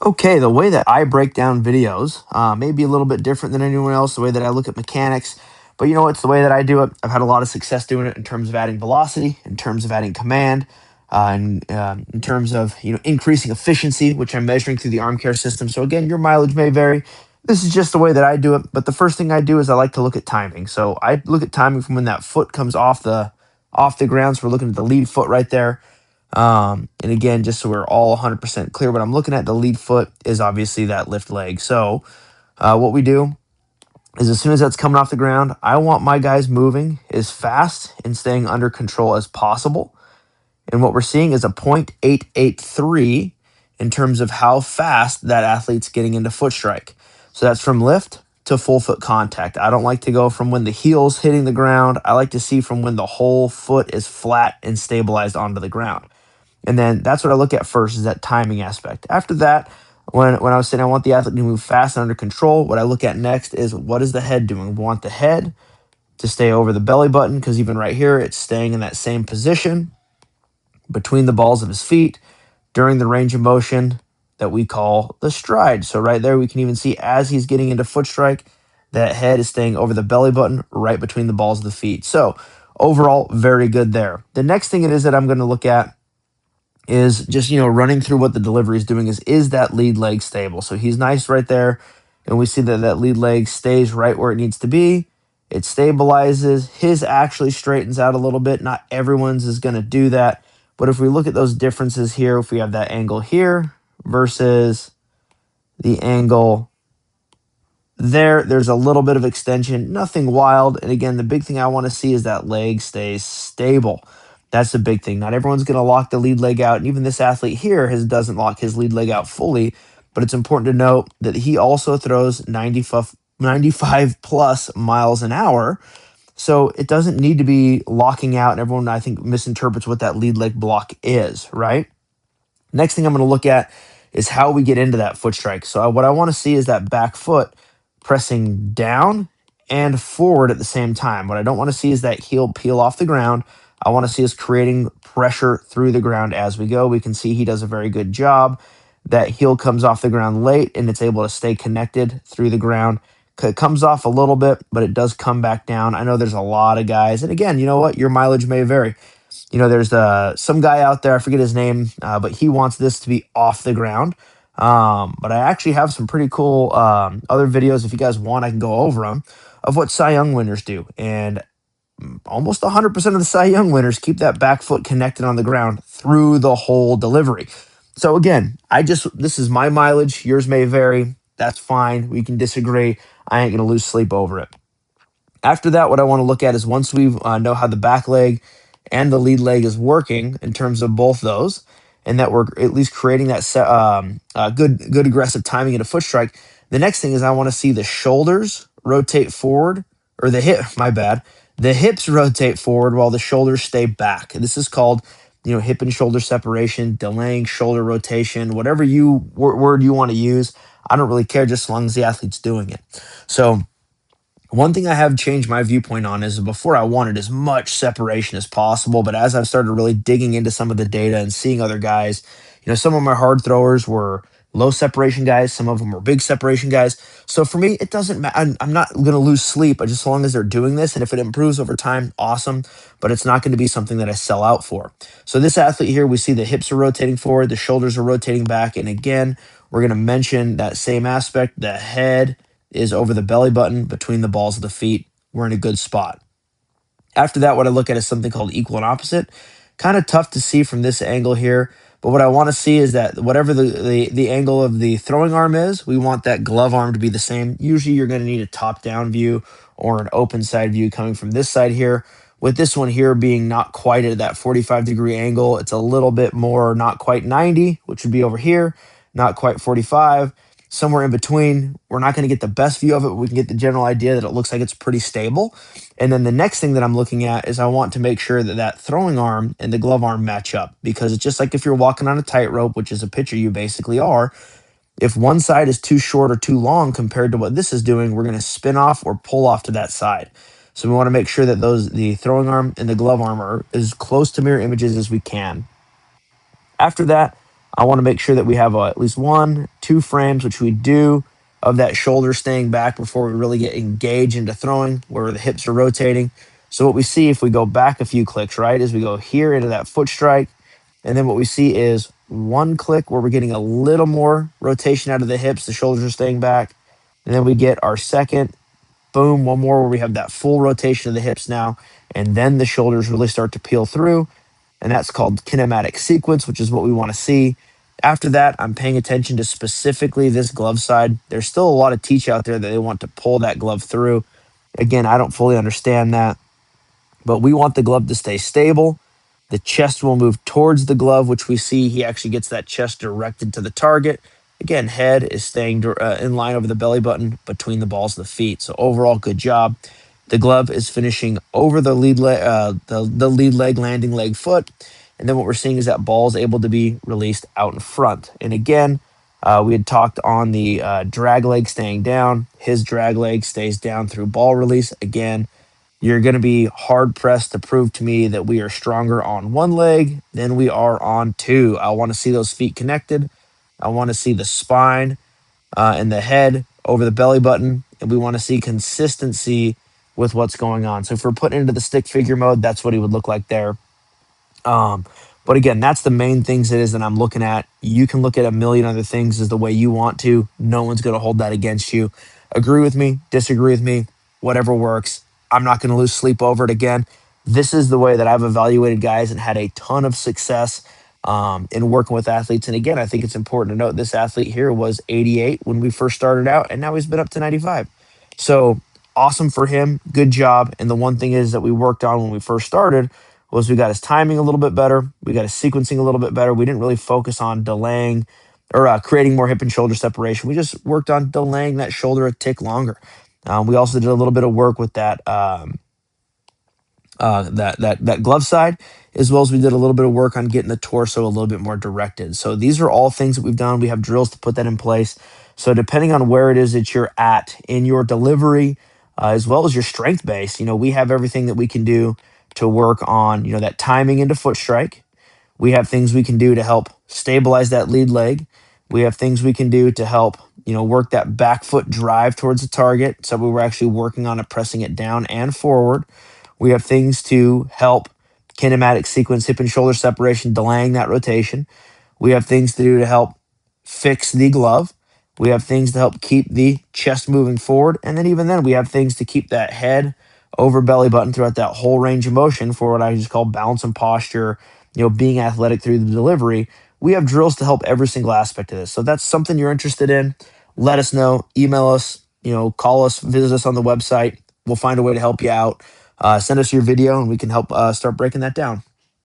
Okay, the way that I break down videos may be a little bit different than anyone else, the way that I look at mechanics, but you know, it's the way that I do it. I've had a lot of success doing it in terms of adding velocity, in terms of adding command, and in terms of increasing efficiency, which I'm measuring through the arm care system. So again, your mileage may vary. This is just the way that I do it. But the first thing I do is I like to look at timing. So I look at timing from when that foot comes off the ground. So we're looking at the lead foot right there. And again, just so we're all 100% clear, what I'm looking at, the lead foot is obviously that lift leg. So what we do is as soon as that's coming off the ground, I want my guys moving as fast and staying under control as possible. And what we're seeing is a 0.883 in terms of how fast that athlete's getting into foot strike. So that's from lift to full foot contact. I don't like to go from when the heel's hitting the ground. I like to see from when the whole foot is flat and stabilized onto the ground. And then that's what I look at first is that timing aspect. After that, when I was saying I want the athlete to move fast and under control, what I look at next is what is the head doing? We want the head to stay over the belly button because even right here, it's staying in that same position between the balls of his feet during the range of motion that we call the stride. So right there, we can even see as he's getting into foot strike, that head is staying over the belly button right between the balls of the feet. So overall, very good there. The next thing it is that I'm going to look at is just running through what the delivery is doing is that lead leg stable. So he's nice right there, and we see that that lead leg stays right where it needs to be. It stabilizes. His actually straightens out a little bit. Not everyone's is going to do that, but if we look at those differences here, if we have that angle here versus the angle there's a little bit of extension, nothing wild. And again, the big thing I want to see is that leg stays stable. That's the big thing. Not everyone's going to lock the lead leg out. And even this athlete here doesn't lock his lead leg out fully. But it's important to note that he also throws 95 plus miles an hour. So it doesn't need to be locking out. And everyone, I think, misinterprets what that lead leg block is, right? Next thing I'm going to look at is how we get into that foot strike. So what I want to see is that back foot pressing down and forward at the same time. What I don't want to see is that heel peel off the ground. I want to see us creating pressure through the ground as we go. We can see he does a very good job. That heel comes off the ground late and it's able to stay connected through the ground. It comes off a little bit, but it does come back down. I know there's a lot of guys. And again, you know what? Your mileage may vary. There's some guy out there, I forget his name, but he wants this to be off the ground. But I actually have some pretty cool other videos. If you guys want, I can go over them of what Cy Young winners do. And almost 100% of the Cy Young winners keep that back foot connected on the ground through the whole delivery. So again, this is my mileage. Yours may vary. That's fine. We can disagree. I ain't going to lose sleep over it. After that, what I want to look at is once we know how the back leg and the lead leg is working in terms of both those, and that we're at least creating that good aggressive timing in a foot strike. The next thing is I want to see the shoulders rotate forward, or the hip. My bad. The hips rotate forward while the shoulders stay back. This is called hip and shoulder separation, delaying shoulder rotation, whatever word you want to use. I don't really care, just as long as the athlete's doing it. So one thing I have changed my viewpoint on is before I wanted as much separation as possible, but as I've started really digging into some of the data and seeing other guys, some of my hard throwers were low separation guys, some of them were big separation guys. So for me, it doesn't matter. I'm not going to lose sleep just as long as they're doing this. And if it improves over time, awesome. But it's not going to be something that I sell out for. So this athlete here, we see the hips are rotating forward, the shoulders are rotating back. And again, we're going to mention that same aspect, the head is over the belly button between the balls of the feet. We're in a good spot. After that, what I look at is something called equal and opposite. Kind of tough to see from this angle here, but what I want to see is that whatever the angle of the throwing arm is, we want that glove arm to be the same. Usually you're going to need a top-down view or an open side view coming from this side here. With this one here being not quite at that 45-degree angle, it's a little bit more not quite 90, which would be over here, not quite 45, somewhere in between. We're not going to get the best view of it, but we can get the general idea that it looks like it's pretty stable. And then the next thing that I'm looking at is I want to make sure that that throwing arm and the glove arm match up, because it's just like if you're walking on a tightrope, which is a pitcher you basically are. If one side is too short or too long compared to what this is doing, we're going to spin off or pull off to that side. So we want to make sure that the throwing arm and the glove arm are as close to mirror images as we can. After that, I want to make sure that we have at least 1, 2 frames, which we do, of that shoulder staying back before we really get engaged into throwing, where the hips are rotating. So what we see if we go back a few clicks, right, is we go here into that foot strike, and then what we see is 1 click where we're getting a little more rotation out of the hips, the shoulders are staying back, and then we get our second, boom, 1 more where we have that full rotation of the hips now, and then the shoulders really start to peel through, and that's called kinematic sequence, which is what we want to see. After that, I'm paying attention to specifically this glove side. There's still a lot of teach out there that they want to pull that glove through. Again, I don't fully understand that, but we want the glove to stay stable. The chest will move towards the glove, which we see he actually gets that chest directed to the target. Again, head is staying in line over the belly button between the balls of the feet. So overall, good job. The glove is finishing over the lead leg, the lead leg, landing leg, foot, and then what we're seeing is that ball is able to be released out in front. And again, we had talked on the drag leg staying down. His drag leg stays down through ball release. Again, you're going to be hard pressed to prove to me that we are stronger on 1 leg than we are on 2. I want to see those feet connected. I want to see the spine and the head over the belly button, and we want to see consistency with what's going on. So if we're putting into the stick figure mode, that's what he would look like there. Um, but again, that's the main things it is that I'm looking at. You can look at a million other things as the way you want to. No one's going to hold that against you. Agree with me, disagree with me, whatever works. I'm not going to lose sleep over it again. This is the way that I've evaluated guys and had a ton of success in working with athletes. And again, I think it's important to note this athlete here was 88 when we first started out, and now he's been up to 95. So awesome for him. Good job. And the one thing is that we worked on when we first started was we got his timing a little bit better. We got his sequencing a little bit better. We didn't really focus on delaying or creating more hip and shoulder separation. We just worked on delaying that shoulder a tick longer. We also did a little bit of work with that glove side, as well as we did a little bit of work on getting the torso a little bit more directed. So these are all things that we've done. We have drills to put that in place. So depending on where it is that you're at in your delivery, as well as your strength base, we have everything that we can do to work on, that timing into foot strike. We have things we can do to help stabilize that lead leg. We have things we can do to help, work that back foot drive towards the target. So we were actually working on it, pressing it down and forward. We have things to help kinematic sequence, hip and shoulder separation, delaying that rotation. We have things to do to help fix the glove. We have things to help keep the chest moving forward. And then even then, we have things to keep that head over belly button throughout that whole range of motion for what I just call balance and posture, being athletic through the delivery. We have drills to help every single aspect of this. So that's something you're interested in. Let us know, email us, call us, visit us on the website. We'll find a way to help you out. Send us your video and we can help start breaking that down.